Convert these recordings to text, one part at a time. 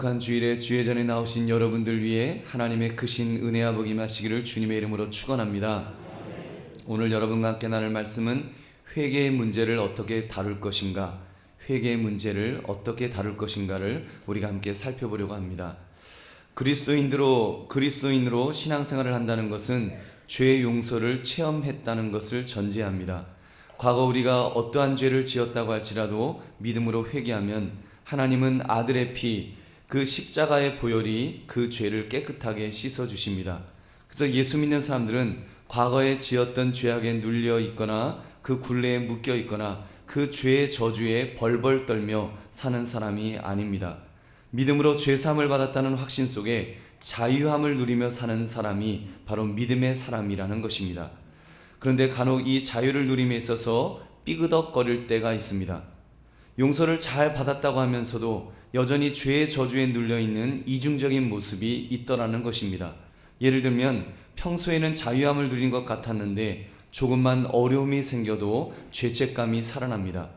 거룩한 주일에 주의 전에 나오신 여러분들 위해 하나님의 크신 은혜와 복이 임하시기를 주님의 이름으로 축원합니다. 오늘 여러분과 함께 나눌 말씀은 회개의 문제를 어떻게 다룰 것인가, 회개의 문제를 어떻게 다룰 것인가를 우리가 함께 살펴보려고 합니다. 그리스도인으로 신앙생활을 한다는 것은 죄의 용서를 체험했다는 것을 전제합니다. 과거 우리가 어떠한 죄를 지었다고 할지라도 믿음으로 회개하면 하나님은 아들의 피, 그 십자가의 보혈이 그 죄를 깨끗하게 씻어주십니다. 그래서 예수 믿는 사람들은 과거에 지었던 죄악에 눌려 있거나 그 굴레에 묶여 있거나 그 죄의 저주에 벌벌 떨며 사는 사람이 아닙니다. 믿음으로 죄사함을 받았다는 확신 속에 자유함을 누리며 사는 사람이 바로 믿음의 사람이라는 것입니다. 그런데 간혹 이 자유를 누림에 있어서 삐그덕거릴 때가 있습니다. 용서를 잘 받았다고 하면서도 여전히 죄의 저주에 눌려있는 이중적인 모습이 있더라는 것입니다. 예를 들면 평소에는 자유함을 누린 것 같았는데 조금만 어려움이 생겨도 죄책감이 살아납니다.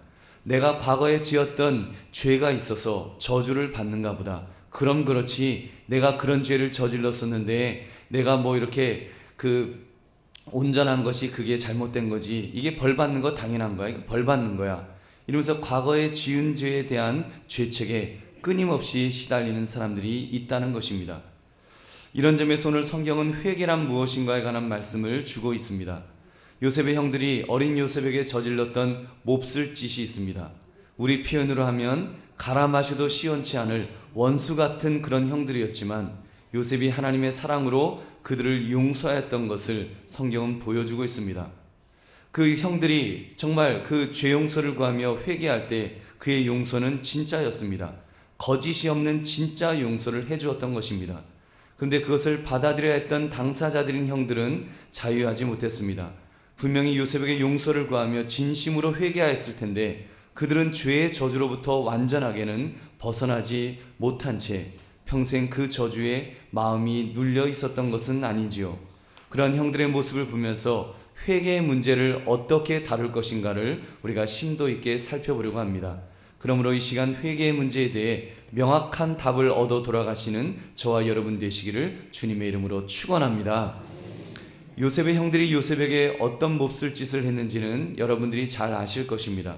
내가 과거에 지었던 죄가 있어서 저주를 받는가 보다. 그럼 그렇지, 내가 그런 죄를 저질렀었는데 내가 이렇게 온전한 것이 그게 잘못된 거지, 이게 벌 받는 거 당연한 거야, 이거 벌 받는 거야, 이러면서 과거에 지은 죄에 대한 죄책에 끊임없이 시달리는 사람들이 있다는 것입니다. 이런 점에서 오늘 성경은 회개란 무엇인가에 관한 말씀을 주고 있습니다. 요셉의 형들이 어린 요셉에게 저질렀던 몹쓸 짓이 있습니다. 우리 표현으로 하면 갈아 마셔도 시원치 않을 원수 같은 그런 형들이었지만 요셉이 하나님의 사랑으로 그들을 용서하였던 것을 성경은 보여주고 있습니다. 그 형들이 정말 그 죄 용서를 구하며 회개할 때 그의 용서는 진짜였습니다. 거짓이 없는 진짜 용서를 해주었던 것입니다. 그런데 그것을 받아들여야 했던 당사자들인 형들은 자유하지 못했습니다. 분명히 요셉에게 용서를 구하며 진심으로 회개하였을 텐데 그들은 죄의 저주로부터 완전하게는 벗어나지 못한 채 평생 그 저주에 마음이 눌려 있었던 것은 아닌지요. 그런 형들의 모습을 보면서 회개의 문제를 어떻게 다룰 것인가를 우리가 심도 있게 살펴보려고 합니다. 그러므로 이 시간 회개의 문제에 대해 명확한 답을 얻어 돌아가시는 저와 여러분 되시기를 주님의 이름으로 축원합니다. 요셉의 형들이 요셉에게 어떤 몹쓸 짓을 했는지는 여러분들이 잘 아실 것입니다.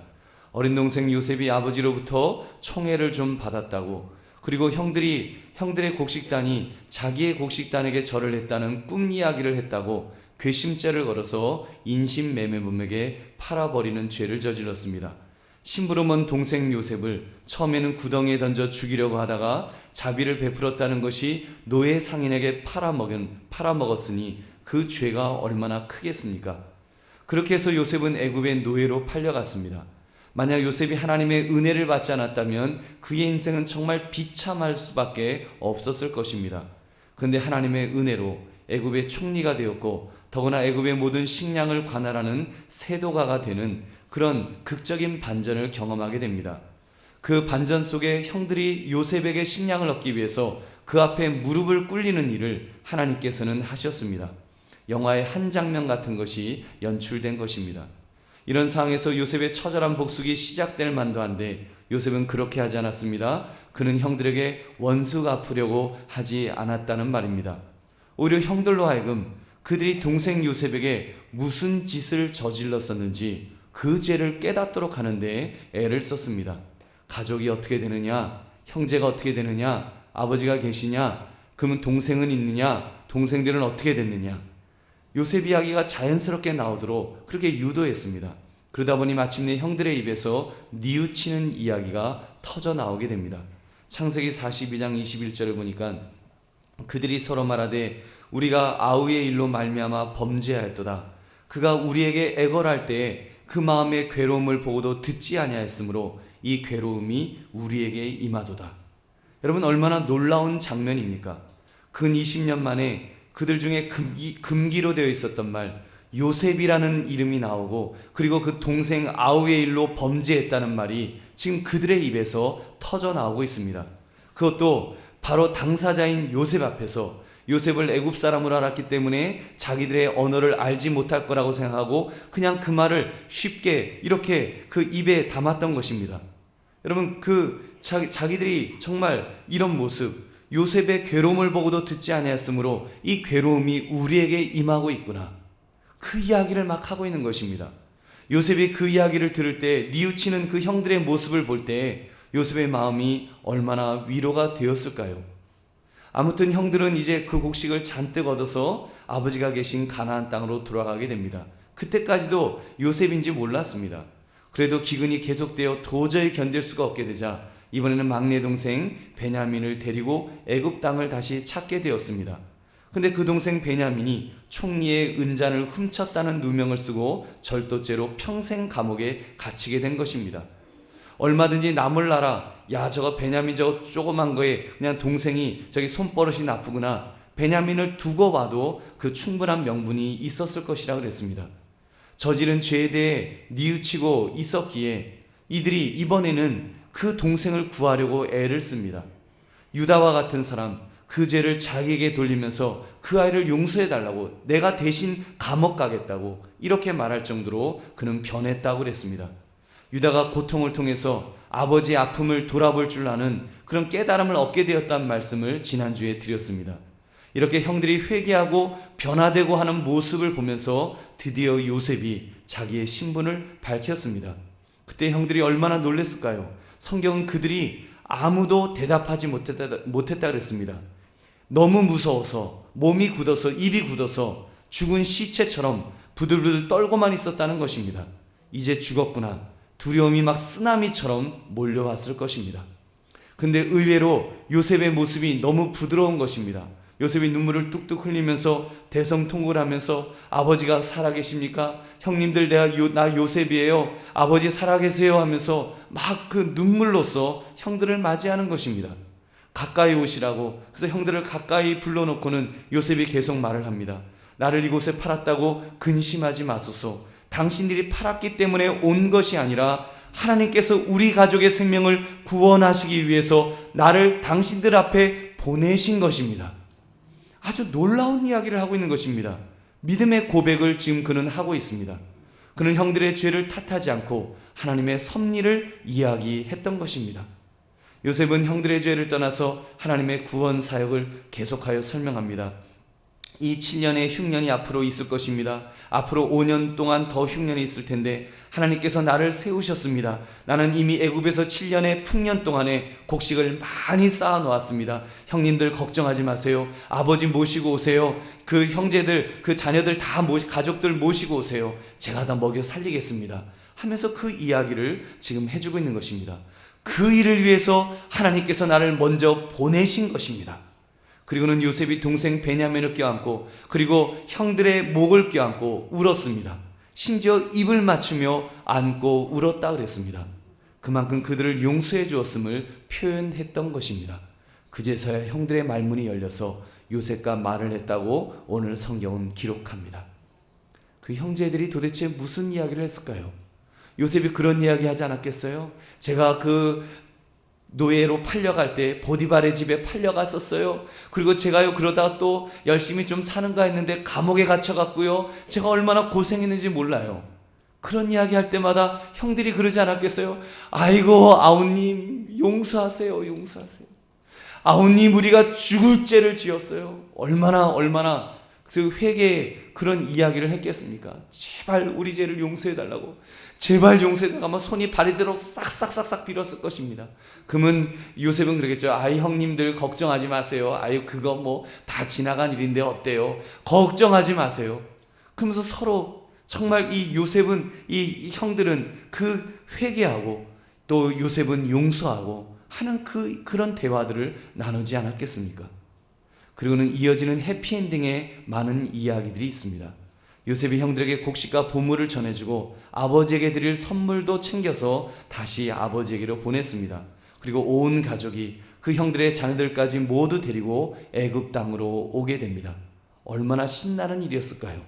어린 동생 요셉이 아버지로부터 총애를 좀 받았다고, 그리고 형들의 곡식단이 자기의 곡식단에게 절을 했다는 꿈 이야기를 했다고 괘씸죄를 걸어서 인신매매범에게 팔아버리는 죄를 저질렀습니다. 심부름은 동생 요셉을 처음에는 구덩이에 던져 죽이려고 하다가 자비를 베풀었다는 것이 노예 상인에게 팔아먹었으니 그 죄가 얼마나 크겠습니까? 그렇게 해서 요셉은 애굽의 노예로 팔려갔습니다. 만약 요셉이 하나님의 은혜를 받지 않았다면 그의 인생은 정말 비참할 수밖에 없었을 것입니다. 그런데 하나님의 은혜로 애굽의 총리가 되었고 더구나 애굽의 모든 식량을 관할하는 세도가가 되는 그런 극적인 반전을 경험하게 됩니다. 그 반전 속에 형들이 요셉에게 식량을 얻기 위해서 그 앞에 무릎을 꿇리는 일을 하나님께서는 하셨습니다. 영화의 한 장면 같은 것이 연출된 것입니다. 이런 상황에서 요셉의 처절한 복수기 시작될 만도 한데 요셉은 그렇게 하지 않았습니다. 그는 형들에게 원수 갚으려고 하지 않았다는 말입니다. 오히려 형들로 하여금 그들이 동생 요셉에게 무슨 짓을 저질렀었는지 그 죄를 깨닫도록 하는데 애를 썼습니다. 가족이 어떻게 되느냐, 형제가 어떻게 되느냐, 아버지가 계시냐, 그러면 동생은 있느냐, 동생들은 어떻게 됐느냐, 요셉 이야기가 자연스럽게 나오도록 그렇게 유도했습니다. 그러다 보니 마침내 형들의 입에서 뉘우치는 이야기가 터져 나오게 됩니다. 창세기 42장 21절을 보니까 그들이 서로 말하되 우리가 아우의 일로 말미암아 범죄하였도다. 그가 우리에게 애걸할 때에 그 마음의 괴로움을 보고도 듣지 아니하였으므로 이 괴로움이 우리에게 임하도다. 여러분, 얼마나 놀라운 장면입니까? 근 20년 만에 그들 중에 금기로 되어 있었던 말 요셉이라는 이름이 나오고, 그리고 그 동생 아우의 일로 범죄했다는 말이 지금 그들의 입에서 터져 나오고 있습니다. 그것도 바로 당사자인 요셉 앞에서. 요셉을 애굽 사람으로 알았기 때문에 자기들의 언어를 알지 못할 거라고 생각하고 그냥 그 말을 쉽게 이렇게 그 입에 담았던 것입니다. 여러분, 그 자기들이 정말 이런 모습, 요셉의 괴로움을 보고도 듣지 아니하였으므로 이 괴로움이 우리에게 임하고 있구나, 그 이야기를 막 하고 있는 것입니다. 요셉이 그 이야기를 들을 때, 뉘우치는 그 형들의 모습을 볼 때 요셉의 마음이 얼마나 위로가 되었을까요? 아무튼 형들은 이제 그 곡식을 잔뜩 얻어서 아버지가 계신 가나안 땅으로 돌아가게 됩니다. 그때까지도 요셉인지 몰랐습니다. 그래도 기근이 계속되어 도저히 견딜 수가 없게 되자 이번에는 막내 동생 베냐민을 데리고 애굽 땅을 다시 찾게 되었습니다. 근데 그 동생 베냐민이 총리의 은잔을 훔쳤다는 누명을 쓰고 절도죄로 평생 감옥에 갇히게 된 것입니다. 얼마든지 남을 나라, 야 저거 베냐민 저거 조그만 거에 그냥 동생이 저기 손버릇이 나쁘구나, 베냐민을 두고 봐도 그 충분한 명분이 있었을 것이라 그랬습니다. 저지른 죄에 대해 뉘우치고 있었기에 이들이 이번에는 그 동생을 구하려고 애를 씁니다. 유다와 같은 사람, 그 죄를 자기에게 돌리면서 그 아이를 용서해달라고, 내가 대신 감옥 가겠다고 이렇게 말할 정도로 그는 변했다고 그랬습니다. 유다가 고통을 통해서 아버지의 아픔을 돌아볼 줄 아는 그런 깨달음을 얻게 되었다는 말씀을 지난주에 드렸습니다. 이렇게 형들이 회개하고 변화되고 하는 모습을 보면서 드디어 요셉이 자기의 신분을 밝혔습니다. 그때 형들이 얼마나 놀랐을까요? 성경은 그들이 아무도 대답하지 못했다 그랬습니다. 너무 무서워서 몸이 굳어서 입이 굳어서 죽은 시체처럼 부들부들 떨고만 있었다는 것입니다. 이제 죽었구나, 두려움이 막 쓰나미처럼 몰려왔을 것입니다. 근데 의외로 요셉의 모습이 너무 부드러운 것입니다. 요셉이 눈물을 뚝뚝 흘리면서 대성통곡을 하면서 아버지가 살아계십니까? 형님들 나 요셉이에요. 아버지 살아계세요 하면서 막 그 눈물로써 형들을 맞이하는 것입니다. 가까이 오시라고. 그래서 형들을 가까이 불러놓고는 요셉이 계속 말을 합니다. 나를 이곳에 팔았다고 근심하지 마소서. 당신들이 팔았기 때문에 온 것이 아니라 하나님께서 우리 가족의 생명을 구원하시기 위해서 나를 당신들 앞에 보내신 것입니다. 아주 놀라운 이야기를 하고 있는 것입니다. 믿음의 고백을 지금 그는 하고 있습니다. 그는 형들의 죄를 탓하지 않고 하나님의 섭리를 이야기했던 것입니다. 요셉은 형들의 죄를 떠나서 하나님의 구원 사역을 계속하여 설명합니다. 이 7년의 흉년이 앞으로 있을 것입니다. 앞으로 5년 동안 더 흉년이 있을 텐데 하나님께서 나를 세우셨습니다. 나는 이미 애굽에서 7년의 풍년 동안에 곡식을 많이 쌓아 놓았습니다. 형님들 걱정하지 마세요. 아버지 모시고 오세요. 그 형제들, 그 자녀들 다 가족들 모시고 오세요. 제가 다 먹여 살리겠습니다. 하면서 그 이야기를 지금 해주고 있는 것입니다. 그 일을 위해서 하나님께서 나를 먼저 보내신 것입니다. 그리고는 요셉이 동생 베냐민을 껴안고 그리고 형들의 목을 껴안고 울었습니다. 심지어 입을 맞추며 안고 울었다 그랬습니다. 그만큼 그들을 용서해 주었음을 표현했던 것입니다. 그제서야 형들의 말문이 열려서 요셉과 말을 했다고 오늘 성경은 기록합니다. 그 형제들이 도대체 무슨 이야기를 했을까요? 요셉이 그런 이야기 하지 않았겠어요? 제가 그 노예로 팔려갈 때 보디발의 집에 팔려갔었어요. 그리고 제가요 그러다가 또 열심히 좀 사는가 했는데 감옥에 갇혀갔고요. 제가 얼마나 고생했는지 몰라요. 그런 이야기 할 때마다 형들이 그러지 않았겠어요? 아이고 아우님 용서하세요. 용서하세요. 아우님 우리가 죽을 죄를 지었어요. 얼마나 그 회개에 그런 이야기를 했겠습니까? 제발 우리 죄를 용서해달라고, 제발 용서해달라고 아마 손이 발이도록 싹싹싹싹 빌었을 것입니다. 그러면 요셉은 그러겠죠. 아이 형님들 걱정하지 마세요. 아유 그거 뭐 다 지나간 일인데 어때요? 걱정하지 마세요. 그러면서 서로 정말 이 요셉은 이 형들은 그 회개하고 또 요셉은 용서하고 하는 그런 대화들을 나누지 않았겠습니까? 그리고는 이어지는 해피엔딩에 많은 이야기들이 있습니다. 요셉이 형들에게 곡식과 보물을 전해주고 아버지에게 드릴 선물도 챙겨서 다시 아버지에게로 보냈습니다. 그리고 온 가족이 그 형들의 자녀들까지 모두 데리고 애굽 땅으로 오게 됩니다. 얼마나 신나는 일이었을까요?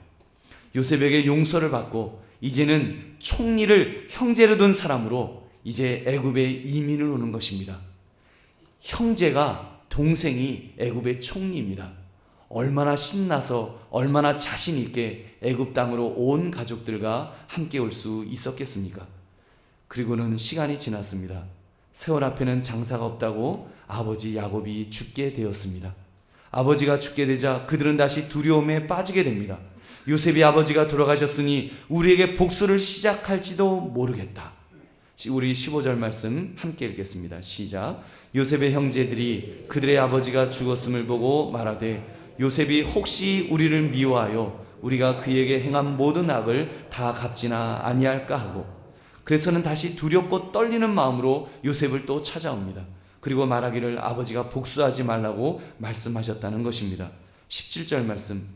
요셉에게 용서를 받고 이제는 총리를 형제로 둔 사람으로 이제 애굽에 이민을 오는 것입니다. 형제가 동생이 애굽의 총리입니다. 얼마나 신나서 얼마나 자신 있게 애굽 땅으로 온 가족들과 함께 올 수 있었겠습니까? 그리고는 시간이 지났습니다. 세월 앞에는 장사가 없다고 아버지 야곱이 죽게 되었습니다. 아버지가 죽게 되자 그들은 다시 두려움에 빠지게 됩니다. 요셉이 아버지가 돌아가셨으니 우리에게 복수를 시작할지도 모르겠다. 우리 15절 말씀 함께 읽겠습니다. 시작. 요셉의 형제들이 그들의 아버지가 죽었음을 보고 말하되 요셉이 혹시 우리를 미워하여 우리가 그에게 행한 모든 악을 다 갚지나 아니할까 하고, 그래서는 다시 두렵고 떨리는 마음으로 요셉을 또 찾아옵니다. 그리고 말하기를 아버지가 복수하지 말라고 말씀하셨다는 것입니다. 17절 말씀.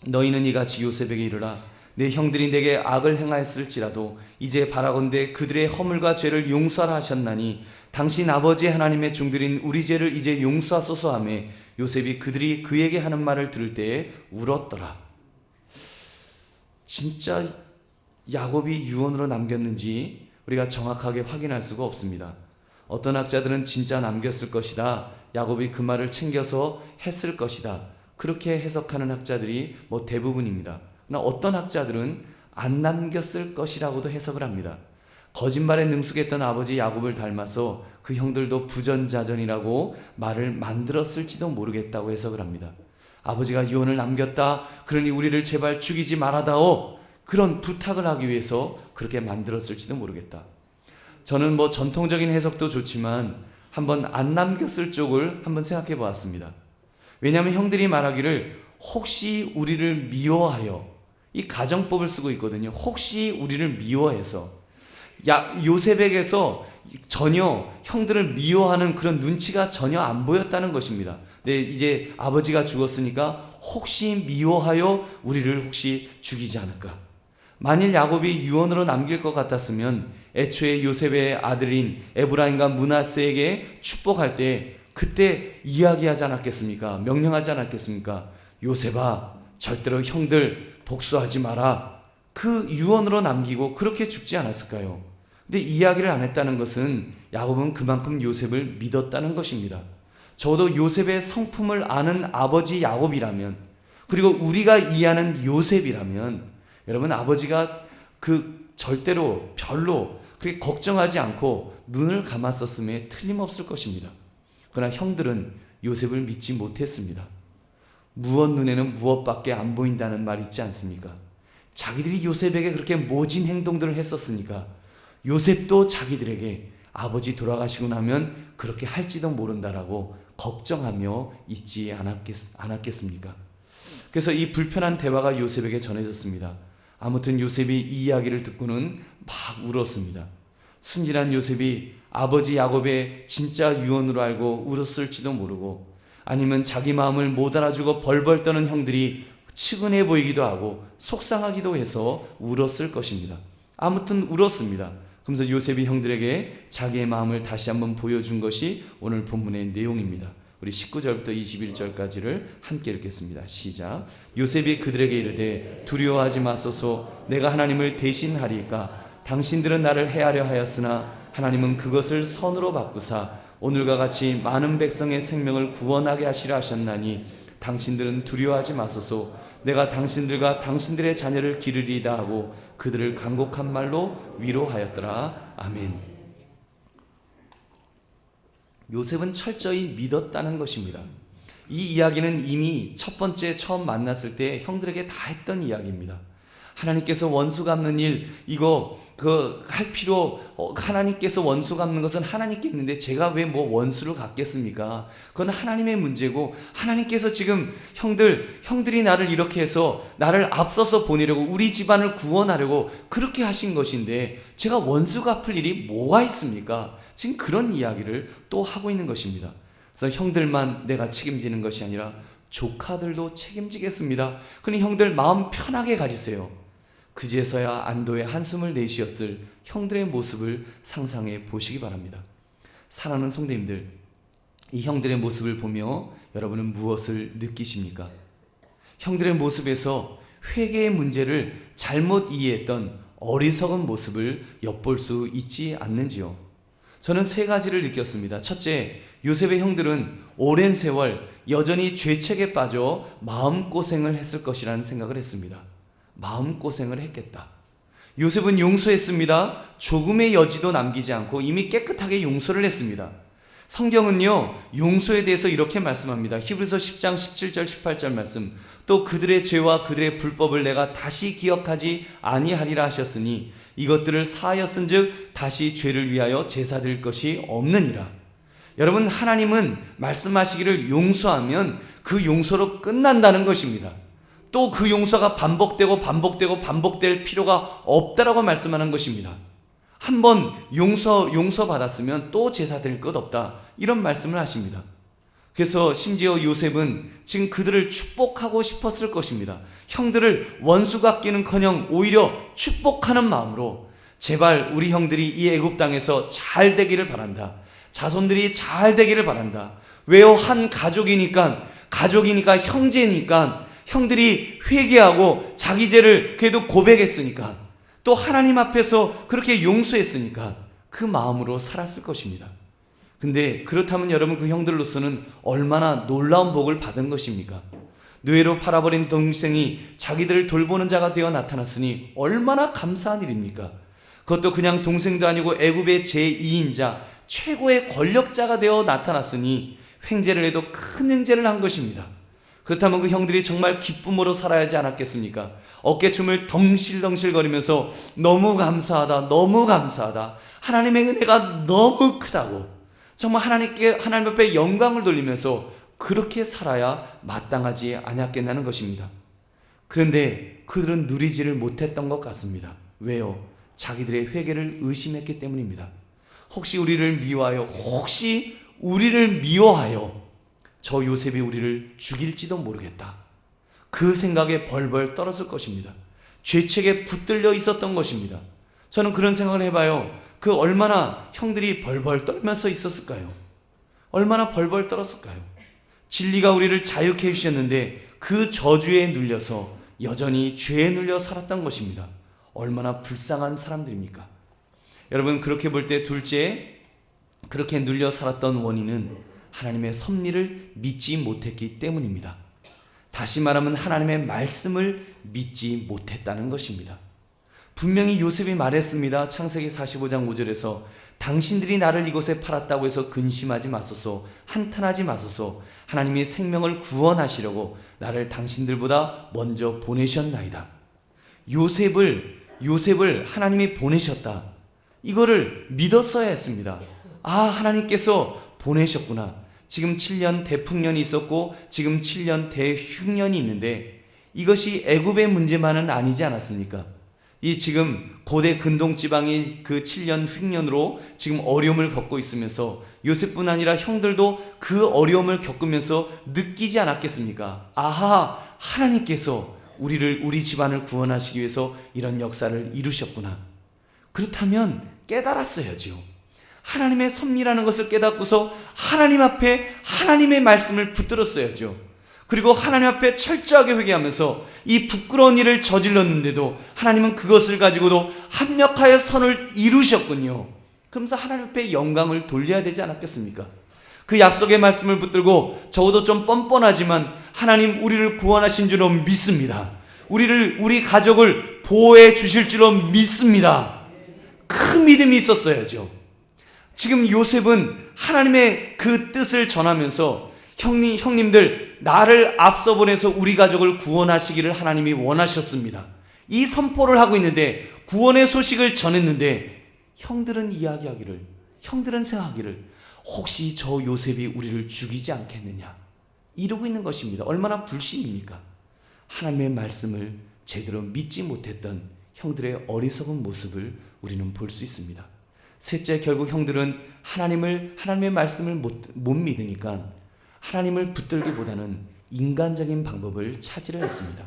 너희는 이같이 요셉에게 이르라. 내 형들이 내게 악을 행하였을지라도 이제 바라건대 그들의 허물과 죄를 용서하라 하셨나니 당신 아버지 하나님의 종들인 우리 죄를 이제 용서하소서 하며 요셉이 그들이 그에게 하는 말을 들을 때에 울었더라. 진짜 야곱이 유언으로 남겼는지 우리가 정확하게 확인할 수가 없습니다. 어떤 학자들은 진짜 남겼을 것이다, 야곱이 그 말을 챙겨서 했을 것이다, 그렇게 해석하는 학자들이 대부분입니다. 그러나 어떤 학자들은 안 남겼을 것이라고도 해석을 합니다. 거짓말에 능숙했던 아버지 야곱을 닮아서 그 형들도 부전자전이라고 말을 만들었을지도 모르겠다고 해석을 합니다. 아버지가 유언을 남겼다, 그러니 우리를 제발 죽이지 말아다오, 그런 부탁을 하기 위해서 그렇게 만들었을지도 모르겠다. 저는 전통적인 해석도 좋지만 한번 안 남겼을 쪽을 한번 생각해 보았습니다. 왜냐하면 형들이 말하기를 혹시 우리를 미워하여, 이 가정법을 쓰고 있거든요. 혹시 우리를 미워해서, 요셉에게서 전혀 형들을 미워하는 그런 눈치가 전혀 안 보였다는 것입니다. 네, 이제 아버지가 죽었으니까 혹시 미워하여 우리를 혹시 죽이지 않을까. 만일 야곱이 유언으로 남길 것 같았으면 애초에 요셉의 아들인 에브라임과 므낫세에게 축복할 때 그때 이야기하지 않았겠습니까? 명령하지 않았겠습니까? 요셉아, 절대로 형들 복수하지 마라. 그 유언으로 남기고 그렇게 죽지 않았을까요? 근데 이야기를 안 했다는 것은 야곱은 그만큼 요셉을 믿었다는 것입니다. 적어도 요셉의 성품을 아는 아버지 야곱이라면, 그리고 우리가 이해하는 요셉이라면, 여러분, 아버지가 절대로 별로 그렇게 걱정하지 않고 눈을 감았었음에 틀림없을 것입니다. 그러나 형들은 요셉을 믿지 못했습니다. 무엇 눈에는 무엇밖에 안 보인다는 말 있지 않습니까? 자기들이 요셉에게 그렇게 모진 행동들을 했었으니까 요셉도 자기들에게 아버지 돌아가시고 나면 그렇게 할지도 모른다라고 걱정하며 있지 않았겠습니까? 그래서 이 불편한 대화가 요셉에게 전해졌습니다. 아무튼 요셉이 이 이야기를 듣고는 막 울었습니다. 순진한 요셉이 아버지 야곱의 진짜 유언으로 알고 울었을지도 모르고, 아니면 자기 마음을 못 알아주고 벌벌 떠는 형들이 측은해 보이기도 하고 속상하기도 해서 울었을 것입니다. 아무튼 울었습니다. 그러면서 요셉이 형들에게 자기의 마음을 다시 한번 보여준 것이 오늘 본문의 내용입니다. 우리 19절부터 21절까지를 함께 읽겠습니다. 시작. 요셉이 그들에게 이르되 두려워하지 마소서, 내가 하나님을 대신하리이까. 당신들은 나를 해하려 하였으나 하나님은 그것을 선으로 바꾸사 오늘과 같이 많은 백성의 생명을 구원하게 하시려 하셨나니 당신들은 두려워하지 마소서, 내가 당신들과 당신들의 자녀를 기르리이다 하고 그들을 간곡한 말로 위로하였더라. 아멘. 요셉은 철저히 믿었다는 것입니다. 이 이야기는 이미 첫 번째 처음 만났을 때 형들에게 다 했던 이야기입니다. 하나님께서 원수 갚는 일, 이거 할 필요, 하나님께서 원수 갚는 것은 하나님께 있는데 제가 왜 원수를 갚겠습니까? 그건 하나님의 문제고, 하나님께서 지금 형들이 나를 이렇게 해서 나를 앞서서 보내려고, 우리 집안을 구원하려고 그렇게 하신 것인데 제가 원수 갚을 일이 뭐가 있습니까? 지금 그런 이야기를 또 하고 있는 것입니다. 그래서 형들만 내가 책임지는 것이 아니라 조카들도 책임지겠습니다. 그러니 형들 마음 편하게 가지세요. 그제서야 안도의 한숨을 내쉬었을 형들의 모습을 상상해 보시기 바랍니다. 사랑하는 성도님들, 이 형들의 모습을 보며 여러분은 무엇을 느끼십니까? 형들의 모습에서 회개의 문제를 잘못 이해했던 어리석은 모습을 엿볼 수 있지 않는지요? 저는 세 가지를 느꼈습니다. 첫째, 요셉의 형들은 오랜 세월 여전히 죄책에 빠져 마음고생을 했을 것이라는 생각을 했습니다. 마음고생을 했겠다. 요셉은 용서했습니다. 조금의 여지도 남기지 않고 이미 깨끗하게 용서를 했습니다. 성경은요, 용서에 대해서 이렇게 말씀합니다. 히브리서 10장 17절 18절 말씀. 또 그들의 죄와 그들의 불법을 내가 다시 기억하지 아니하리라 하셨으니 이것들을 사하였은즉 다시 죄를 위하여 제사 드릴 것이 없느니라. 여러분, 하나님은 말씀하시기를 용서하면 그 용서로 끝난다는 것입니다. 또 그 용서가 반복될 필요가 없다라고 말씀하는 것입니다. 한번 용서받았으면 또 제사 드릴 것 없다, 이런 말씀을 하십니다. 그래서 심지어 요셉은 지금 그들을 축복하고 싶었을 것입니다. 형들을 원수 같기는커녕 오히려 축복하는 마음으로 제발 우리 형들이 이 애굽 땅에서 잘 되기를 바란다. 자손들이 잘 되기를 바란다. 왜요? 한 가족이니까 형제니까 형들이 회개하고 자기 죄를 그래도 고백했으니까, 또 하나님 앞에서 그렇게 용서했으니까 그 마음으로 살았을 것입니다. 근데 그렇다면 여러분, 그 형들로서는 얼마나 놀라운 복을 받은 것입니까? 노예로 팔아버린 동생이 자기들을 돌보는 자가 되어 나타났으니 얼마나 감사한 일입니까? 그것도 그냥 동생도 아니고 애굽의 제2인자, 최고의 권력자가 되어 나타났으니 횡재를 해도 큰 횡재를 한 것입니다. 그렇다면 그 형들이 정말 기쁨으로 살아야 하지 않았겠습니까? 어깨춤을 덩실덩실거리면서 너무 감사하다, 너무 감사하다, 하나님의 은혜가 너무 크다고 정말 하나님 앞에 영광을 돌리면서 그렇게 살아야 마땅하지 않았겠냐는 것입니다. 그런데 그들은 누리지를 못했던 것 같습니다. 왜요? 자기들의 회개를 의심했기 때문입니다. 혹시 우리를 미워하여 저 요셉이 우리를 죽일지도 모르겠다, 그 생각에 벌벌 떨었을 것입니다. 죄책에 붙들려 있었던 것입니다. 저는 그런 생각을 해봐요. 그 얼마나 형들이 벌벌 떨면서 있었을까요? 얼마나 벌벌 떨었을까요? 진리가 우리를 자유케 해주셨는데 그 저주에 눌려서 여전히 죄에 눌려 살았던 것입니다. 얼마나 불쌍한 사람들입니까? 여러분, 그렇게 볼 때 둘째, 그렇게 눌려 살았던 원인은 하나님의 섭리를 믿지 못했기 때문입니다. 다시 말하면 하나님의 말씀을 믿지 못했다는 것입니다. 분명히 요셉이 말했습니다. 창세기 45장 5절에서 당신들이 나를 이곳에 팔았다고 해서 근심하지 마소서, 한탄하지 마소서. 하나님이 생명을 구원하시려고 나를 당신들보다 먼저 보내셨나이다. 요셉을 하나님이 보내셨다, 이거를 믿었어야 했습니다. 하나님께서 보내셨구나. 지금 7년 대풍년이 있었고 지금 7년 대흉년이 있는데 이것이 애굽의 문제만은 아니지 않았습니까? 이 지금 고대 근동 지방이 그 7년 흉년으로 지금 어려움을 겪고 있으면서 요셉뿐 아니라 형들도 그 어려움을 겪으면서 느끼지 않았겠습니까? 하나님께서 우리 집안을 구원하시기 위해서 이런 역사를 이루셨구나. 그렇다면 깨달았어야지요. 하나님의 섭리라는 것을 깨닫고서 하나님 앞에 하나님의 말씀을 붙들었어야죠. 그리고 하나님 앞에 철저하게 회개하면서 이 부끄러운 일을 저질렀는데도 하나님은 그것을 가지고도 합력하여 선을 이루셨군요. 그러면서 하나님 앞에 영광을 돌려야 되지 않았겠습니까? 그 약속의 말씀을 붙들고 적어도 좀 뻔뻔하지만 하나님 우리를 구원하신 줄로 믿습니다. 우리 가족을 보호해 주실 줄로 믿습니다. 큰 믿음이 있었어야죠. 지금 요셉은 하나님의 그 뜻을 전하면서 형님들, 나를 앞서 보내서 우리 가족을 구원하시기를 하나님이 원하셨습니다, 이 선포를 하고 있는데, 구원의 소식을 전했는데 형들은 생각하기를 혹시 저 요셉이 우리를 죽이지 않겠느냐, 이러고 있는 것입니다. 얼마나 불신입니까? 하나님의 말씀을 제대로 믿지 못했던 형들의 어리석은 모습을 우리는 볼 수 있습니다. 셋째, 결국 형들은 하나님의 말씀을 못 믿으니까 하나님을 붙들기보다는 인간적인 방법을 찾으려 했습니다.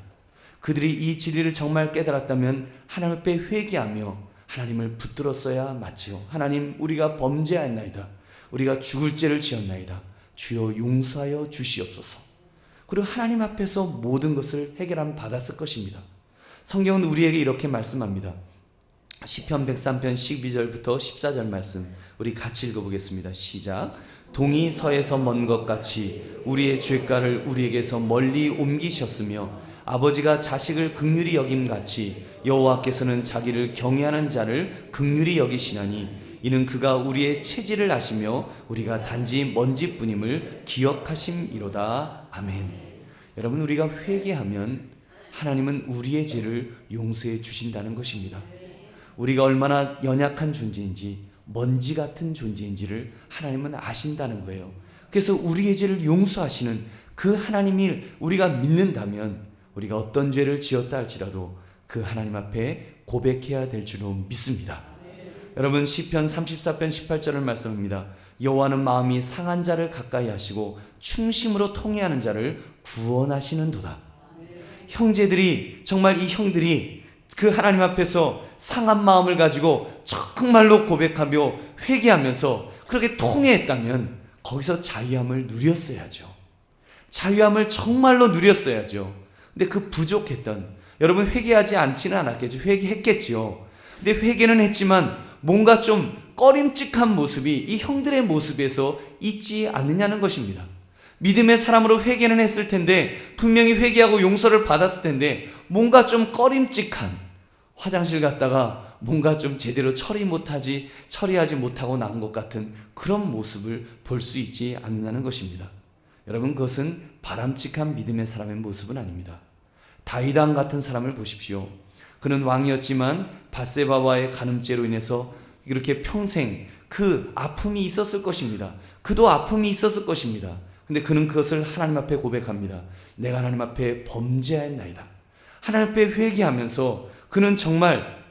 그들이 이 진리를 정말 깨달았다면 하나님 앞에 회개하며 하나님을 붙들었어야 맞지요. 하나님, 우리가 범죄하였나이다. 우리가 죽을 죄를 지었나이다. 주여 용서하여 주시옵소서. 그리고 하나님 앞에서 모든 것을 해결함 받았을 것입니다. 성경은 우리에게 이렇게 말씀합니다. 시편 103편 12절부터 14절 말씀 우리 같이 읽어보겠습니다. 시작. 동이 서에서 먼 것 같이 우리의 죄가를 우리에게서 멀리 옮기셨으며 아버지가 자식을 긍휼히 여김같이 여호와께서는 자기를 경외하는 자를 긍휼히 여기시나니 이는 그가 우리의 체질을 아시며 우리가 단지 먼지뿐임을 기억하심이로다. 아멘. 여러분, 우리가 회개하면 하나님은 우리의 죄를 용서해 주신다는 것입니다. 우리가 얼마나 연약한 존재인지, 먼지 같은 존재인지를 하나님은 아신다는 거예요. 그래서 우리의 죄를 용서하시는 그 하나님을 우리가 믿는다면 우리가 어떤 죄를 지었다 할지라도 그 하나님 앞에 고백해야 될 줄로 믿습니다. 여러분, 시편 34편 18절을 말씀합니다. 여호와는 마음이 상한 자를 가까이 하시고 충심으로 통회하는 자를 구원하시는도다. 형제들이, 정말 이 형들이 그 하나님 앞에서 상한 마음을 가지고 정말로 고백하며 회개하면서 그렇게 통회했다면 거기서 자유함을 누렸어야죠. 자유함을 정말로 누렸어야죠. 근데 그 부족했던, 여러분 회개하지 않지는 않았겠죠. 회개했겠지요. 근데 회개는 했지만 뭔가 좀 꺼림칙한 모습이 이 형들의 모습에서 있지 않느냐는 것입니다. 믿음의 사람으로 회개는 했을 텐데, 분명히 회개하고 용서를 받았을 텐데 뭔가 좀 꺼림칙한, 화장실 갔다가 뭔가 좀 제대로 처리하지 못하고 나온 것 같은 그런 모습을 볼 수 있지 않느냐는 것입니다. 여러분, 그것은 바람직한 믿음의 사람의 모습은 아닙니다. 다윗왕 같은 사람을 보십시오. 그는 왕이었지만 밧세바와의 간음죄로 인해서 이렇게 평생 그 아픔이 있었을 것입니다. 그도 아픔이 있었을 것입니다. 근데 그는 그것을 하나님 앞에 고백합니다. 내가 하나님 앞에 범죄하였나이다. 하나님 앞에 회개하면서 그는 정말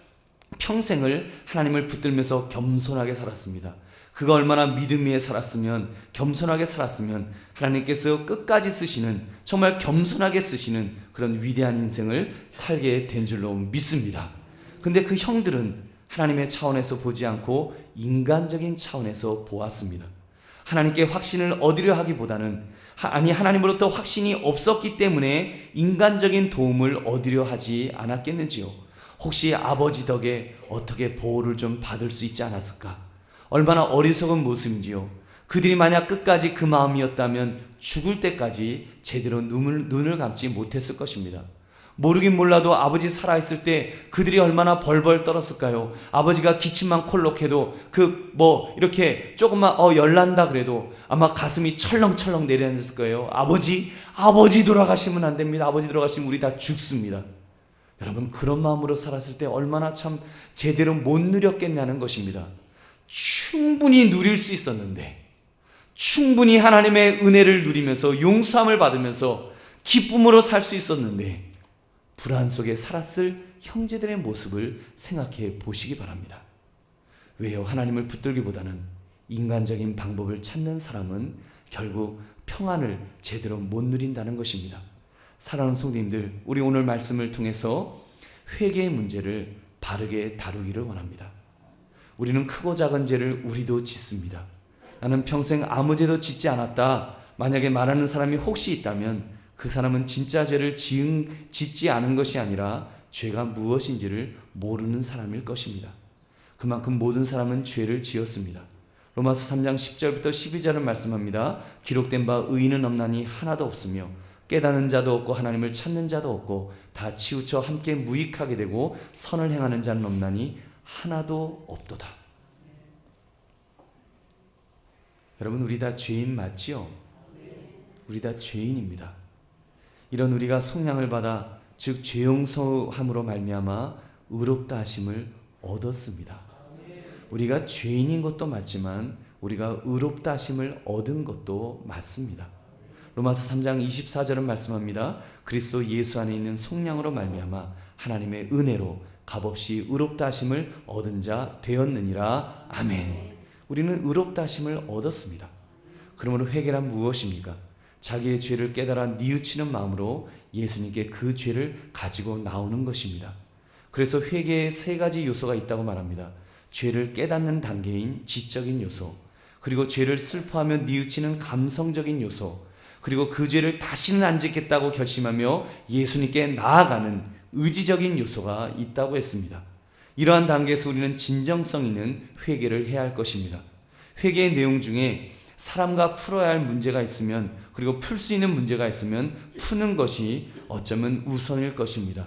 평생을 하나님을 붙들면서 겸손하게 살았습니다. 그가 얼마나 믿음 위에 살았으면, 겸손하게 살았으면 하나님께서 끝까지 쓰시는, 정말 겸손하게 쓰시는 그런 위대한 인생을 살게 된 줄로 믿습니다. 근데 그 형들은 하나님의 차원에서 보지 않고 인간적인 차원에서 보았습니다. 하나님께 확신을 얻으려 하기보다는, 하나님으로부터 확신이 없었기 때문에 인간적인 도움을 얻으려 하지 않았겠는지요. 혹시 아버지 덕에 어떻게 보호를 좀 받을 수 있지 않았을까? 얼마나 어리석은 모습인지요. 그들이 만약 끝까지 그 마음이었다면 죽을 때까지 제대로 눈을 감지 못했을 것입니다. 모르긴 몰라도 아버지 살아있을 때 그들이 얼마나 벌벌 떨었을까요? 아버지가 기침만 콜록해도 이렇게 조금만 열난다 그래도 아마 가슴이 철렁철렁 내려앉을 거예요. 아버지 돌아가시면 안 됩니다. 아버지 돌아가시면 우리 다 죽습니다. 여러분, 그런 마음으로 살았을 때 얼마나 참 제대로 못 누렸겠냐는 것입니다. 충분히 누릴 수 있었는데, 충분히 하나님의 은혜를 누리면서 용서함을 받으면서 기쁨으로 살 수 있었는데, 불안 속에 살았을 형제들의 모습을 생각해 보시기 바랍니다. 왜요? 하나님을 붙들기보다는 인간적인 방법을 찾는 사람은 결국 평안을 제대로 못 누린다는 것입니다. 사랑하는 성도님들, 우리 오늘 말씀을 통해서 회개의 문제를 바르게 다루기를 원합니다. 우리는 크고 작은 죄를 우리도 짓습니다. 나는 평생 아무 죄도 짓지 않았다, 만약에 말하는 사람이 혹시 있다면 그 사람은 진짜 죄를 짓지 않은 것이 아니라 죄가 무엇인지를 모르는 사람일 것입니다. 그만큼 모든 사람은 죄를 지었습니다. 로마서 3장 10절부터 12절은 말씀합니다. 기록된 바 의인은 없나니 하나도 없으며 깨닫는 자도 없고 하나님을 찾는 자도 없고 다 치우쳐 함께 무익하게 되고 선을 행하는 자는 없나니 하나도 없도다. 여러분, 우리 다 죄인 맞지요? 우리 다 죄인입니다. 이런 우리가 속량을 받아, 즉 죄 용서함으로 말미암아 의롭다 하심을 얻었습니다. 우리가 죄인인 것도 맞지만 우리가 의롭다 하심을 얻은 것도 맞습니다. 로마서 3장 24절은 말씀합니다. 그리스도 예수 안에 있는 속량으로 말미암아 하나님의 은혜로 값없이 의롭다 하심을 얻은 자 되었느니라. 아멘. 우리는 의롭다 하심을 얻었습니다. 그러므로 회개란 무엇입니까? 자기의 죄를 깨달아 뉘우치는 마음으로 예수님께 그 죄를 가지고 나오는 것입니다. 그래서 회개에 세 가지 요소가 있다고 말합니다. 죄를 깨닫는 단계인 지적인 요소, 그리고 죄를 슬퍼하며 뉘우치는 감성적인 요소, 그리고 그 죄를 다시는 안 짓겠다고 결심하며 예수님께 나아가는 의지적인 요소가 있다고 했습니다. 이러한 단계에서 우리는 진정성 있는 회개를 해야 할 것입니다. 회개의 내용 중에 사람과 풀어야 할 문제가 있으면, 그리고 풀 수 있는 문제가 있으면 푸는 것이 어쩌면 우선일 것입니다.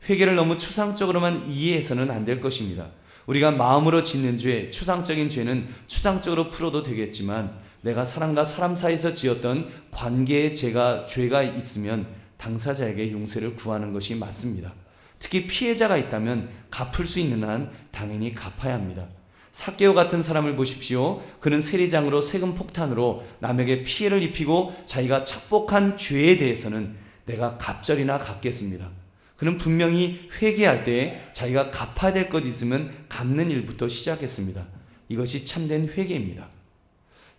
회개를 너무 추상적으로만 이해해서는 안 될 것입니다. 우리가 마음으로 짓는 죄, 추상적인 죄는 추상적으로 풀어도 되겠지만 내가 사람과 사람 사이에서 지었던 관계의 죄가 있으면 당사자에게 용서를 구하는 것이 맞습니다. 특히 피해자가 있다면 갚을 수 있는 한 당연히 갚아야 합니다. 삭개오 같은 사람을 보십시오. 그는 세리장으로 세금 폭탄으로 남에게 피해를 입히고 자기가 착복한 죄에 대해서는 내가 갑절이나 갚겠습니다. 그는 분명히 회개할 때 자기가 갚아야 될 것 있으면 갚는 일부터 시작했습니다. 이것이 참된 회개입니다.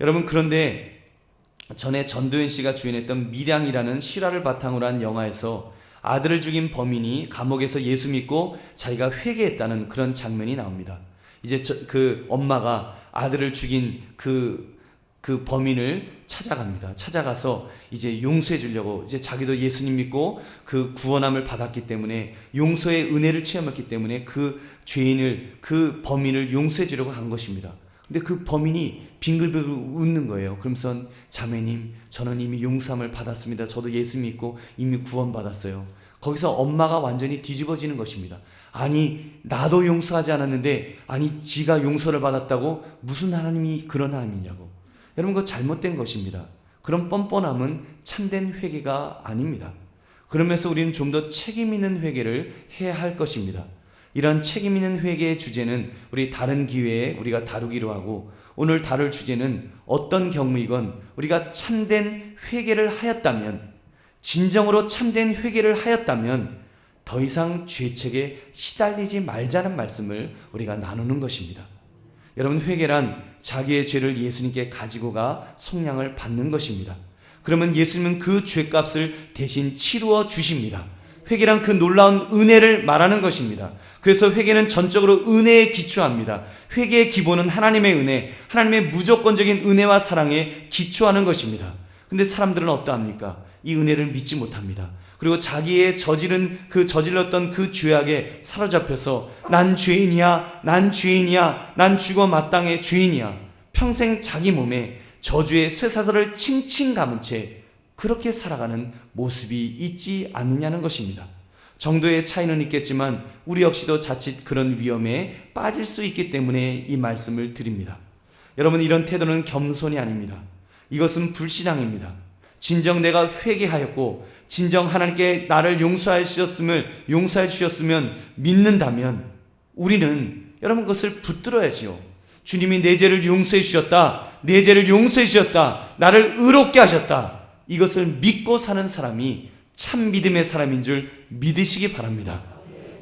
여러분, 그런데 전에 전도연 씨가 주연했던 밀양이라는 실화를 바탕으로 한 영화에서 아들을 죽인 범인이 감옥에서 예수 믿고 자기가 회개했다는 그런 장면이 나옵니다. 이제 그 엄마가 아들을 죽인 그 범인을 찾아갑니다. 찾아가서 이제 용서해 주려고, 이제 자기도 예수님 믿고 그 구원함을 받았기 때문에 용서의 은혜를 체험했기 때문에 그 그 범인을 용서해 주려고 한 것입니다. 근데 그 범인이 빙글빙글 웃는 거예요. 그러면서 자매님, 저는 이미 용서함을 받았습니다. 저도 예수 믿고 이미 구원받았어요. 거기서 엄마가 완전히 뒤집어지는 것입니다. 아니, 나도 용서하지 않았는데 아니 지가 용서를 받았다고? 무슨 하나님이 그런 하나님이냐고. 여러분, 그거 잘못된 것입니다. 그런 뻔뻔함은 참된 회개가 아닙니다. 그러면서 우리는 좀 더 책임 있는 회개를 해야 할 것입니다. 이런 책임 있는 회개의 주제는 우리 다른 기회에 우리가 다루기로 하고, 오늘 다룰 주제는 어떤 경우이건 우리가 참된 회개를 하였다면, 진정으로 참된 회개를 하였다면 더 이상 죄책에 시달리지 말자는 말씀을 우리가 나누는 것입니다. 여러분, 회개란 자기의 죄를 예수님께 가지고 가 속량을 받는 것입니다. 그러면 예수님은 그 죄값을 대신 치루어 주십니다. 회개란 그 놀라운 은혜를 말하는 것입니다. 그래서 회개는 전적으로 은혜에 기초합니다. 회개의 기본은 하나님의 은혜, 하나님의 무조건적인 은혜와 사랑에 기초하는 것입니다. 근데 사람들은 어떠합니까? 이 은혜를 믿지 못합니다. 그리고 자기의 저질렀던 그 죄악에 사로잡혀서 난 죄인이야, 난 죄인이야, 난 죽어 마땅해 죄인이야. 평생 자기 몸에 저주의 쇠사슬을 칭칭 감은 채 그렇게 살아가는 모습이 있지 않느냐는 것입니다. 정도의 차이는 있겠지만 우리 역시도 자칫 그런 위험에 빠질 수 있기 때문에 이 말씀을 드립니다. 여러분, 이런 태도는 겸손이 아닙니다. 이것은 불신앙입니다. 진정 내가 회개하였고 진정 하나님께 나를 용서해 주셨으면 믿는다면 우리는 여러분 그것을 붙들어야지요. 주님이 내 죄를 용서해 주셨다, 내 죄를 용서해 주셨다, 나를 의롭게 하셨다, 이것을 믿고 사는 사람이 참 믿음의 사람인 줄 믿으시기 바랍니다.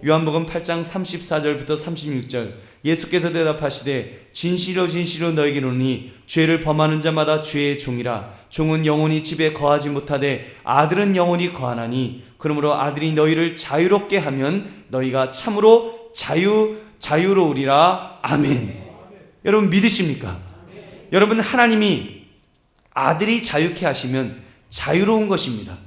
요한복음 8장 34절부터 36절, 예수께서 대답하시되 진실로 진실로 너에게 이르노니 죄를 범하는 자마다 죄의 종이라. 종은 영원히 집에 거하지 못하되 아들은 영원히 거하나니 그러므로 아들이 너희를 자유롭게 하면 너희가 참으로 자유로우리라. 아멘. 여러분, 믿으십니까? 여러분, 하나님이 아들이 자유케 하시면 자유로운 것입니다.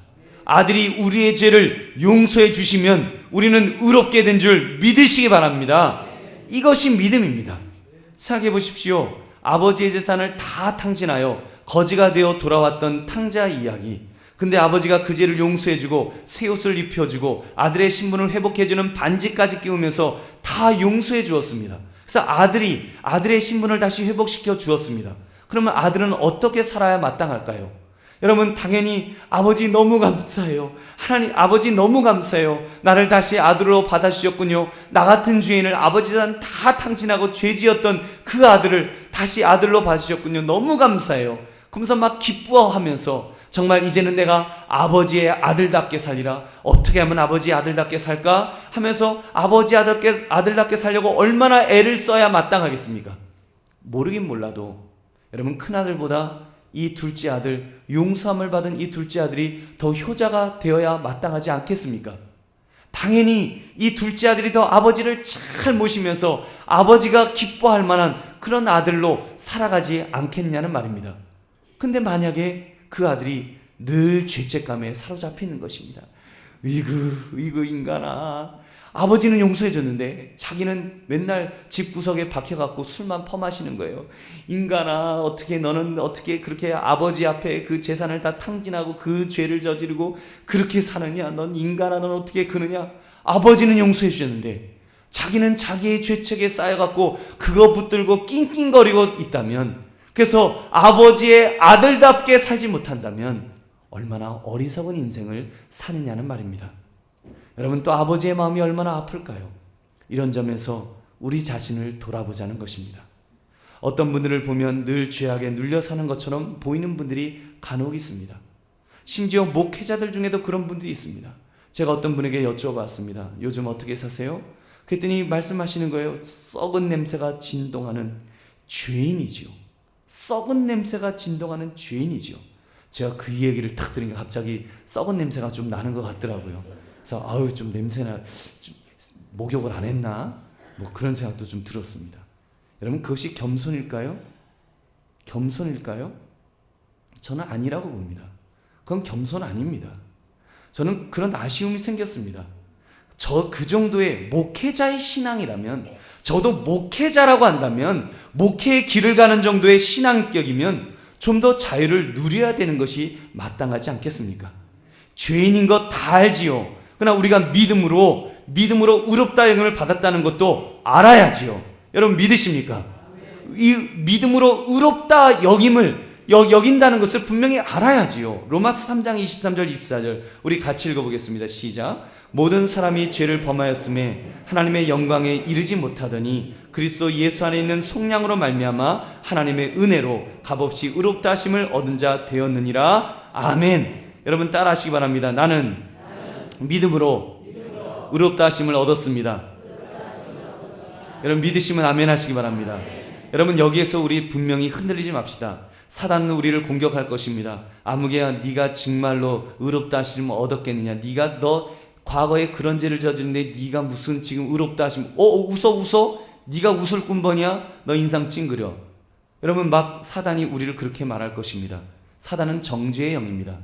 아들이 우리의 죄를 용서해 주시면 우리는 의롭게 된 줄 믿으시기 바랍니다. 이것이 믿음입니다. 생각해 보십시오. 아버지의 재산을 다 탕진하여 거지가 되어 돌아왔던 탕자 이야기. 근데 아버지가 그 죄를 용서해주고 새 옷을 입혀주고 아들의 신분을 회복해주는 반지까지 끼우면서 다 용서해 주었습니다. 그래서 아들의 신분을 다시 회복시켜 주었습니다. 그러면 아들은 어떻게 살아야 마땅할까요? 여러분, 당연히 아버지 너무 감사해요. 하나님, 아버지 너무 감사해요. 나를 다시 아들로 받아주셨군요. 나 같은 죄인을 아버지 다 탕진하고 죄지었던 그 아들을 다시 아들로 봐주셨군요. 너무 감사해요. 그러면서 막 기뻐하면서 정말 이제는 내가 아버지의 아들답게 살리라. 어떻게 하면 아버지의 아들답게 살까? 하면서 아버지 아들답게 살려고 얼마나 애를 써야 마땅하겠습니까? 모르긴 몰라도 여러분, 큰아들보다 이 둘째 아들, 용서함을 받은 이 둘째 아들이 더 효자가 되어야 마땅하지 않겠습니까? 당연히 이 둘째 아들이 더 아버지를 잘 모시면서 아버지가 기뻐할 만한 그런 아들로 살아가지 않겠냐는 말입니다. 근데 만약에 그 아들이 늘 죄책감에 사로잡히는 것입니다. 이그 인간아, 아버지는 용서해 줬는데 자기는 맨날 집구석에 박혀갖고 술만 퍼마시는 거예요. 인간아, 너는 어떻게 그렇게 아버지 앞에 그 재산을 다 탕진하고 그 죄를 저지르고 그렇게 사느냐? 넌 인간아, 넌 어떻게 그러냐? 아버지는 용서해 주셨는데 자기는 자기의 죄책에 쌓여갖고 그거 붙들고 낑낑거리고 있다면, 그래서 아버지의 아들답게 살지 못한다면 얼마나 어리석은 인생을 사느냐는 말입니다. 여러분, 또 아버지의 마음이 얼마나 아플까요? 이런 점에서 우리 자신을 돌아보자는 것입니다. 어떤 분들을 보면 늘 죄악에 눌려 사는 것처럼 보이는 분들이 간혹 있습니다. 심지어 목회자들 중에도 그런 분들이 있습니다. 제가 어떤 분에게 여쭤봤습니다. 요즘 어떻게 사세요? 그랬더니 말씀하시는 거예요. 썩은 냄새가 진동하는 죄인이지요. 썩은 냄새가 진동하는 죄인이지요. 제가 그 얘기를 탁 들으니까 갑자기 썩은 냄새가 좀 나는 것 같더라고요. 그래서 아유, 좀 냄새나, 좀 목욕을 안 했나? 뭐 그런 생각도 좀 들었습니다. 여러분, 그것이 겸손일까요? 겸손일까요? 저는 아니라고 봅니다. 그건 겸손 아닙니다. 저는 그런 아쉬움이 생겼습니다. 그 정도의 목회자의 신앙이라면, 저도 목회자라고 한다면, 목회의 길을 가는 정도의 신앙격이면 좀 더 자유를 누려야 되는 것이 마땅하지 않겠습니까? 죄인인 것 다 알지요. 그러나 우리가 믿음으로 의롭다 여김을 받았다는 것도 알아야지요. 여러분, 믿으십니까? 이 믿음으로 의롭다 여김을 여긴다는 것을 분명히 알아야지요. 로마서 3장 23절 24절 우리 같이 읽어보겠습니다. 시작. 모든 사람이 죄를 범하였음에 하나님의 영광에 이르지 못하더니 그리스도 예수 안에 있는 속량으로 말미암아 하나님의 은혜로 값없이 의롭다 하심을 얻은 자 되었느니라. 아멘. 여러분, 따라하시기 바랍니다. 나는 믿음으로 의롭다 하심을 얻었습니다. 여러분, 믿으시면 아멘 하시기 바랍니다. 여러분, 여기에서 우리 분명히 흔들리지 맙시다. 사단은 우리를 공격할 것입니다. 아무개야, 네가 정말로 의롭다 하심을 얻었겠느냐? 너 과거에 그런 죄를 저질렀는데 네가 무슨 지금 의롭다 하심? 웃어? 네가 웃을 꿈번이야? 너 인상 찡그려. 여러분, 막 사단이 우리를 그렇게 말할 것입니다. 사단은 정죄의 영입니다.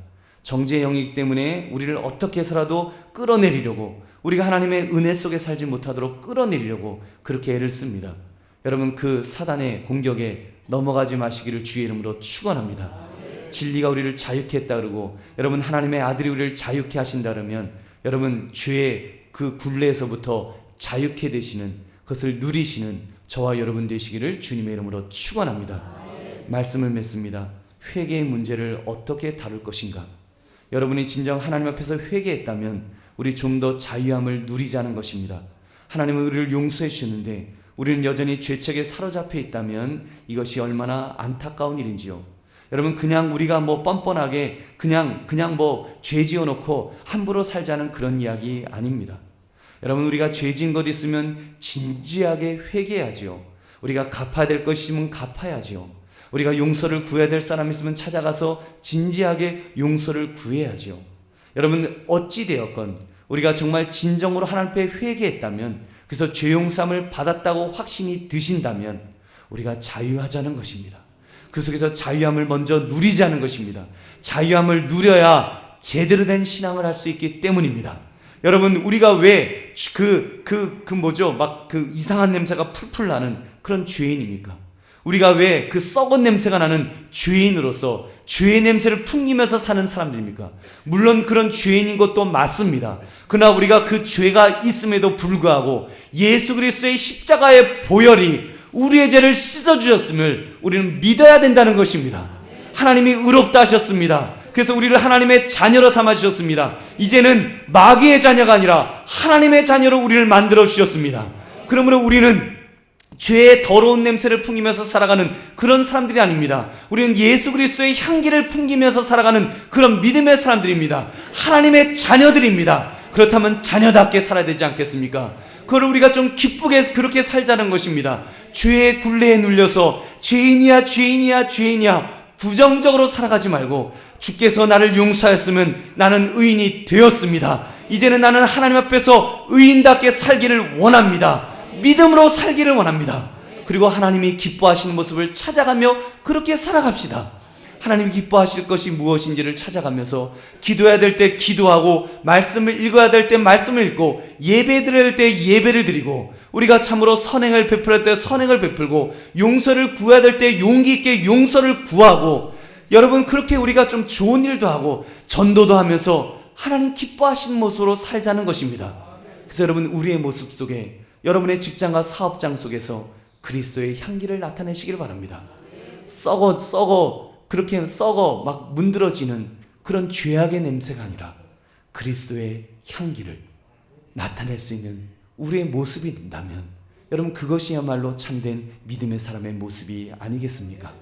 정죄의 영이기 때문에 우리를 어떻게 해서라도 끌어내리려고, 우리가 하나님의 은혜 속에 살지 못하도록 끌어내리려고 그렇게 애를 씁니다. 여러분, 그 사단의 공격에 넘어가지 마시기를 주의 이름으로 축원합니다. 진리가 우리를 자유케 했다 그러고, 여러분, 하나님의 아들이 우리를 자유케 하신다 그러면, 여러분, 죄의 그 굴레에서부터 자유케 되시는, 그것을 누리시는 저와 여러분 되시기를 주님의 이름으로 축원합니다. 말씀을 맺습니다. 회개의 문제를 어떻게 다룰 것인가? 여러분이 진정 하나님 앞에서 회개했다면 우리 좀 더 자유함을 누리자는 것입니다. 하나님은 우리를 용서해 주셨는데 우리는 여전히 죄책에 사로잡혀 있다면 이것이 얼마나 안타까운 일인지요. 여러분, 그냥 우리가 뭐 뻔뻔하게 그냥 뭐 죄 지어놓고 함부로 살자는 그런 이야기 아닙니다. 여러분, 우리가 죄 지은 것 있으면 진지하게 회개해야지요. 우리가 갚아야 될 것이 있으면 갚아야지요. 우리가 용서를 구해야 될 사람이 있으면 찾아가서 진지하게 용서를 구해야지요. 여러분, 어찌되었건 우리가 정말 진정으로 하나님 앞에 회개했다면, 그래서 죄 용서함을 받았다고 확신이 드신다면 우리가 자유하자는 것입니다. 그 속에서 자유함을 먼저 누리자는 것입니다. 자유함을 누려야 제대로 된 신앙을 할 수 있기 때문입니다. 여러분, 우리가 왜 막 그 이상한 냄새가 풀풀 나는 그런 죄인입니까? 우리가 왜 그 썩은 냄새가 나는 죄인으로서 죄의 냄새를 풍기면서 사는 사람들입니까? 물론 그런 죄인인 것도 맞습니다. 그러나 우리가 그 죄가 있음에도 불구하고 예수 그리스도의 십자가의 보혈이 우리의 죄를 씻어주셨음을 우리는 믿어야 된다는 것입니다. 하나님이 의롭다 하셨습니다. 그래서 우리를 하나님의 자녀로 삼아주셨습니다. 이제는 마귀의 자녀가 아니라 하나님의 자녀로 우리를 만들어 주셨습니다. 그러므로 우리는 죄의 더러운 냄새를 풍기면서 살아가는 그런 사람들이 아닙니다. 우리는 예수 그리스도의 향기를 풍기면서 살아가는 그런 믿음의 사람들입니다. 하나님의 자녀들입니다. 그렇다면 자녀답게 살아야 되지 않겠습니까? 그걸 우리가 좀 기쁘게 그렇게 살자는 것입니다. 죄의 굴레에 눌려서 죄인이야 부정적으로 살아가지 말고, 주께서 나를 용서하였으면 나는 의인이 되었습니다. 이제는 나는 하나님 앞에서 의인답게 살기를 원합니다. 믿음으로 살기를 원합니다. 그리고 하나님이 기뻐하시는 모습을 찾아가며 그렇게 살아갑시다. 하나님이 기뻐하실 것이 무엇인지를 찾아가면서 기도해야 될 때 기도하고, 말씀을 읽어야 될 때 말씀을 읽고, 예배 드려야 될 때 예배를 드리고, 우리가 참으로 선행을 베풀어야 될 때 선행을 베풀고, 용서를 구해야 될 때 용기 있게 용서를 구하고, 여러분, 그렇게 우리가 좀 좋은 일도 하고 전도도 하면서 하나님 기뻐하시는 모습으로 살자는 것입니다. 그래서 여러분, 우리의 모습 속에, 여러분의 직장과 사업장 속에서 그리스도의 향기를 나타내시길 바랍니다. 그렇게 썩어 막 문드러지는 그런 죄악의 냄새가 아니라 그리스도의 향기를 나타낼 수 있는 우리의 모습이 된다면, 여러분, 그것이야말로 참된 믿음의 사람의 모습이 아니겠습니까?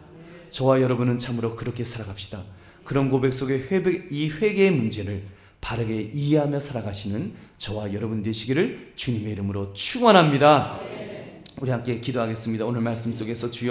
저와 여러분은 참으로 그렇게 살아갑시다. 그런 고백 속에 이 회개의 문제를 바르게 이해하며 살아가시는 저와 여러분 되시기를 주님의 이름으로 축원합니다. 우리 함께 기도하겠습니다. 오늘 말씀 속에서 주여